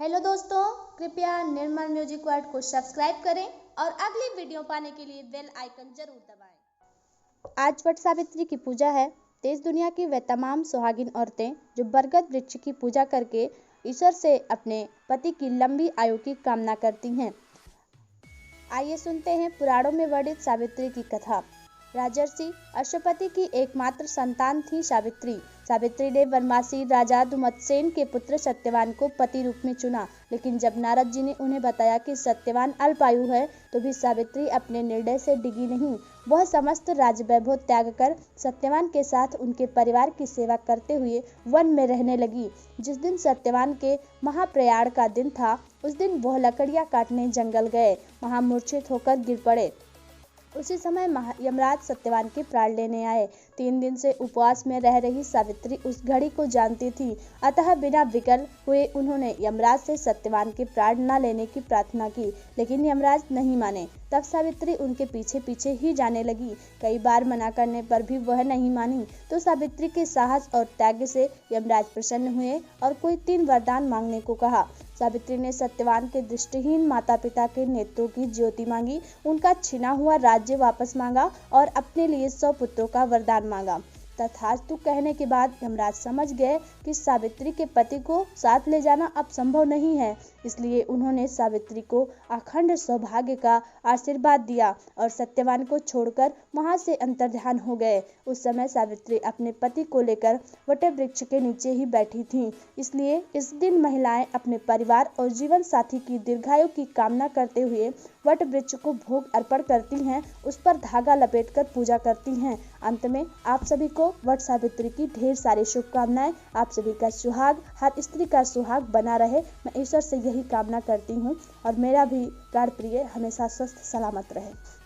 Hello दोस्तों, कृपया निर्मल music world को सब्सक्राइब करें और अगली वीडियो पाने के लिए बेल आइकन जरूर दबाएं। आज वट सावित्री की पूजा है। देश दुनिया की वे तमाम सुहागिन औरतें जो बरगद वृक्ष की पूजा करके ईश्वर से अपने पति की लंबी आयु की कामना करती हैं। आइए सुनते हैं पुराणों में वर्णित सावित्री की कथा। राजर्षि अश्वपति की एकमात्र संतान थी सावित्री। सावित्री ने वनवासी राजा धुमत्सेन के पुत्र सत्यवान को पति रूप में चुना, लेकिन जब नारद जी ने उन्हें बताया कि सत्यवान अल्पायु है तो भी सावित्री अपने निर्णय से डिगी नहीं। वह समस्त राजवैभव त्याग कर सत्यवान के साथ उनके परिवार की सेवा करते हुए वन में रहने लगी। जिस दिन सत्यवान के महाप्रयाण का दिन था, उस दिन वह लकड़ियां काटने जंगल गए। वहां मूर्छित होकर गिर पड़े। उसी समय यमराज सत्यवान के प्राण लेने आए। 3 दिन से उपवास में रह रही सावित्री उस घड़ी को जानती थी, अतः बिना विकल हुए उन्होंने यमराज से सत्यवान के प्राण न लेने की प्रार्थना की, लेकिन यमराज नहीं माने। तब सावित्री उनके पीछे पीछे ही जाने लगी। कई बार मना करने पर भी वह नहीं मानी, तो सावित्री के साहस और त्याग से यमराज प्रसन्न हुए और कोई 3 वरदान मांगने को कहा। सावित्री ने सत्यवान के दृष्टिहीन माता पिता के नेत्रों की ज्योति मांगी, उनका छिना हुआ राज्य वापस मांगा और अपने लिए 100 पुत्रों का वरदान मांगा। तथास्तु कहने के बाद यमराज समझ गए कि सावित्री के पति को साथ ले जाना अब संभव नहीं है, इसलिए उन्होंने सावित्री को अखंड सौभाग्य का आशीर्वाद दिया और सत्यवान को छोड़कर वहां से अंतर्ध्यान हो गए। उस समय सावित्री अपने पति को लेकर वट वृक्ष के नीचे ही बैठी थीं, इसलिए इस दिन महिलाएं अपने परिवार और जीवन साथी की दीर्घायु की कामना करते हुए वट वृक्ष को भोग अर्पण करती हैं, उस पर धागा लपेटकर पूजा करती हैं। अंत में आप सभी को वट सावित्री की ढेर सारी शुभकामनाएं। आप सभी का सुहाग, हर स्त्री का सुहाग बना रहे, मैं ईश्वर से यही कामना करती हूँ और मेरा भी प्राण प्रिय हमेशा स्वस्थ सलामत रहे।